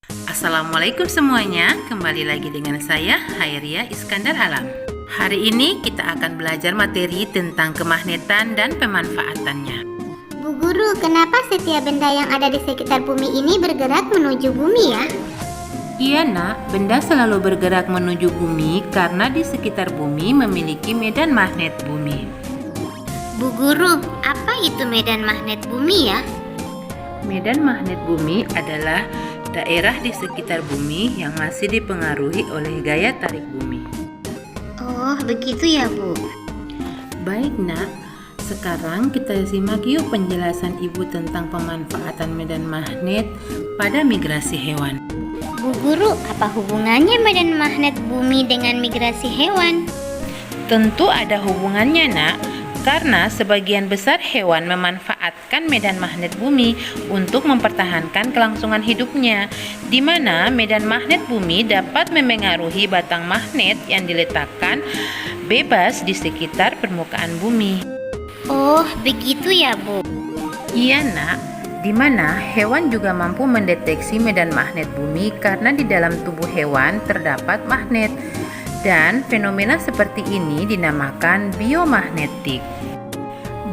Assalamualaikum semuanya, kembali lagi dengan saya Hairia Iskandar Alam. Hari ini kita akan belajar materi tentang kemagnetan dan pemanfaatannya. Bu Guru, kenapa setiap benda yang ada di sekitar bumi ini bergerak menuju bumi ya? Iya nak, benda selalu bergerak menuju bumi karena di sekitar bumi memiliki medan magnet bumi. Bu Guru, apa itu medan magnet bumi ya? Medan magnet bumi adalah daerah di sekitar bumi yang masih dipengaruhi oleh gaya tarik bumi. Oh, begitu ya Bu. Baik nak, sekarang kita simak yuk penjelasan ibu tentang pemanfaatan medan magnet pada migrasi hewan. Bu Guru, apa hubungannya medan magnet bumi dengan migrasi hewan? Tentu ada hubungannya nak, karena sebagian besar hewan memanfaatkan medan magnet bumi untuk mempertahankan kelangsungan hidupnya, di mana medan magnet bumi dapat memengaruhi batang magnet yang diletakkan bebas di sekitar permukaan bumi. Oh, begitu ya Bu. Iya nak, di mana hewan juga mampu mendeteksi medan magnet bumi karena di dalam tubuh hewan terdapat magnet. Dan fenomena seperti ini dinamakan biomagnetik.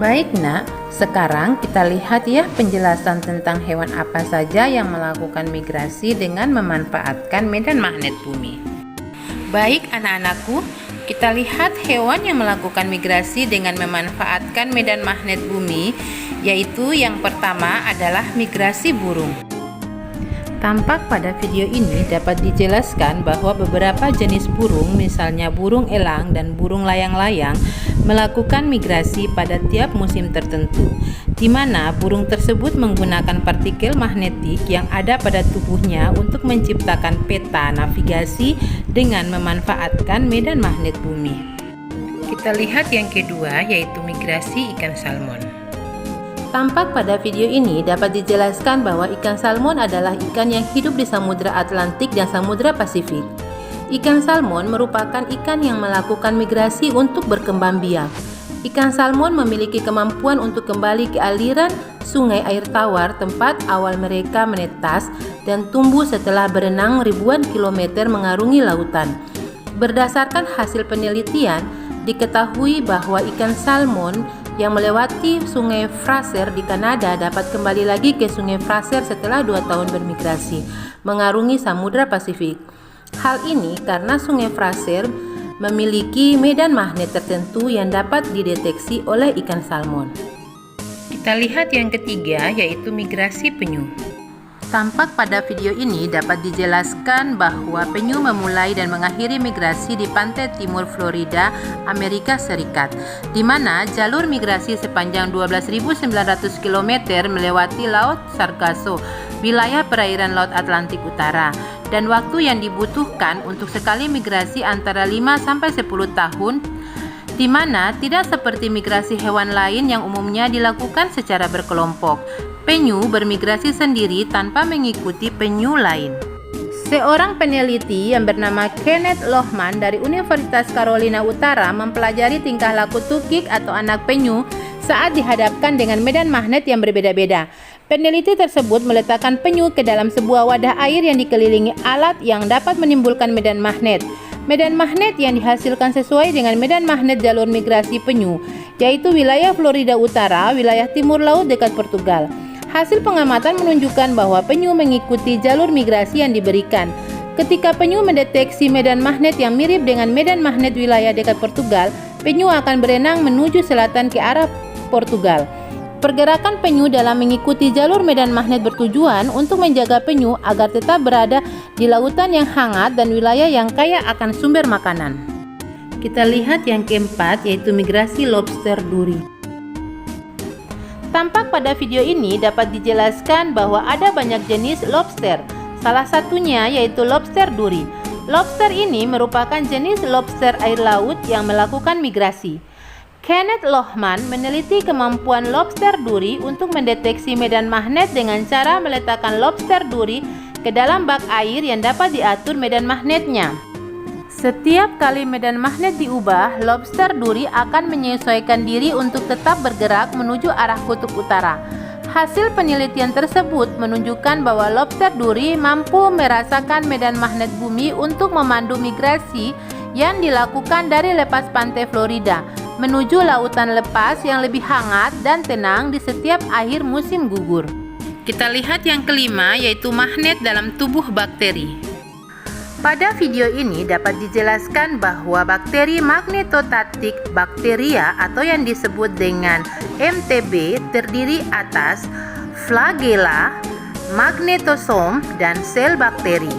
Baik nak, sekarang kita lihat ya penjelasan tentang hewan apa saja yang melakukan migrasi dengan memanfaatkan medan magnet bumi. Baik anak-anakku, kita lihat hewan yang melakukan migrasi dengan memanfaatkan medan magnet bumi, yaitu yang pertama adalah migrasi burung. Tampak pada video ini dapat dijelaskan bahwa beberapa jenis burung, misalnya burung elang dan burung layang-layang, melakukan migrasi pada tiap musim tertentu, di mana burung tersebut menggunakan partikel magnetik yang ada pada tubuhnya untuk menciptakan peta navigasi dengan memanfaatkan medan magnet bumi. Kita lihat yang kedua, yaitu migrasi ikan salmon. Tampak pada video ini dapat dijelaskan bahwa ikan salmon adalah ikan yang hidup di Samudra Atlantik dan Samudra Pasifik. Ikan salmon merupakan ikan yang melakukan migrasi untuk berkembang biak. Ikan salmon memiliki kemampuan untuk kembali ke aliran sungai air tawar tempat awal mereka menetas dan tumbuh setelah berenang ribuan kilometer mengarungi lautan. Berdasarkan hasil penelitian, diketahui bahwa ikan salmon yang melewati sungai Fraser di Kanada dapat kembali lagi ke sungai Fraser setelah 2 tahun bermigrasi, mengarungi Samudra Pasifik. Hal ini karena sungai Fraser memiliki medan magnet tertentu yang dapat dideteksi oleh ikan salmon. Kita lihat yang ketiga, yaitu migrasi penyu. Tampak pada video ini dapat dijelaskan bahwa penyu memulai dan mengakhiri migrasi di pantai timur Florida, Amerika Serikat, di mana jalur migrasi sepanjang 12.900 km melewati Laut Sargasso, wilayah perairan Laut Atlantik Utara, dan waktu yang dibutuhkan untuk sekali migrasi antara 5-10 tahun, di mana tidak seperti migrasi hewan lain yang umumnya dilakukan secara berkelompok. Penyu bermigrasi sendiri tanpa mengikuti penyu lain. Seorang peneliti yang bernama Kenneth Lohman dari Universitas Carolina Utara mempelajari tingkah laku tukik atau anak penyu saat dihadapkan dengan medan magnet yang berbeda-beda. Peneliti tersebut meletakkan penyu ke dalam sebuah wadah air yang dikelilingi alat yang dapat menimbulkan medan magnet. Medan magnet yang dihasilkan sesuai dengan medan magnet jalur migrasi penyu, yaitu wilayah Florida Utara, wilayah timur laut dekat Portugal. Hasil pengamatan menunjukkan bahwa penyu mengikuti jalur migrasi yang diberikan. Ketika penyu mendeteksi medan magnet yang mirip dengan medan magnet wilayah dekat Portugal, penyu akan berenang menuju selatan ke arah Portugal. Pergerakan penyu dalam mengikuti jalur medan magnet bertujuan untuk menjaga penyu agar tetap berada di lautan yang hangat dan wilayah yang kaya akan sumber makanan. Kita lihat yang keempat, yaitu migrasi lobster duri. Tampak pada video ini dapat dijelaskan bahwa ada banyak jenis lobster. Salah satunya yaitu lobster duri. Lobster ini merupakan jenis lobster air laut yang melakukan migrasi. Kenneth Lohman meneliti kemampuan lobster duri untuk mendeteksi medan magnet dengan cara meletakkan lobster duri ke dalam bak air yang dapat diatur medan magnetnya. Setiap kali medan magnet diubah, lobster duri akan menyesuaikan diri untuk tetap bergerak menuju arah kutub utara. Hasil penelitian tersebut menunjukkan bahwa lobster duri mampu merasakan medan magnet bumi untuk memandu migrasi yang dilakukan dari lepas pantai Florida menuju lautan lepas yang lebih hangat dan tenang di setiap akhir musim gugur. Kita lihat yang kelima, yaitu magnet dalam tubuh bakteri. Pada video ini dapat dijelaskan bahwa bakteri magnetotaktik bakteria atau yang disebut dengan MTB terdiri atas flagella, magnetosom, dan sel bakteri.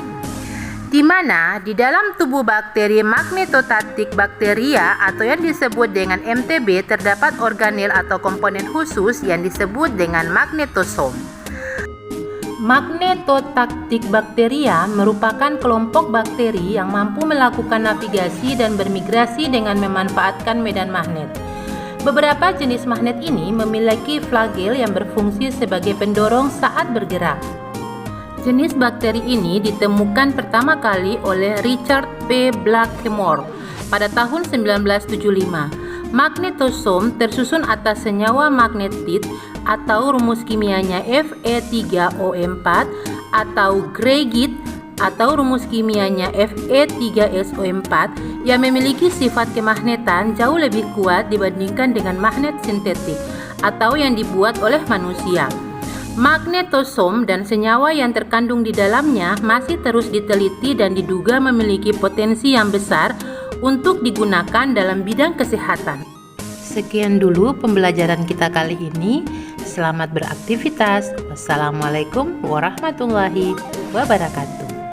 Di mana di dalam tubuh bakteri magnetotaktik bakteria atau yang disebut dengan MTB terdapat organel atau komponen khusus yang disebut dengan magnetosom. Magnetotaktik bakteria merupakan kelompok bakteri yang mampu melakukan navigasi dan bermigrasi dengan memanfaatkan medan magnet. Beberapa jenis magnet ini memiliki flagel yang berfungsi sebagai pendorong saat bergerak. Jenis bakteri ini ditemukan pertama kali oleh Richard P. Blackmore pada tahun 1975. Magnetosom tersusun atas senyawa magnetit atau rumus kimianya Fe3O4 atau greigit atau rumus kimianya Fe3SO4 yang memiliki sifat kemagnetan jauh lebih kuat dibandingkan dengan magnet sintetik atau yang dibuat oleh manusia. Magnetosom dan senyawa yang terkandung di dalamnya masih terus diteliti dan diduga memiliki potensi yang besar untuk digunakan dalam bidang kesehatan. Sekian dulu pembelajaran kita kali ini. Selamat beraktivitas. Wassalamualaikum warahmatullahi wabarakatuh.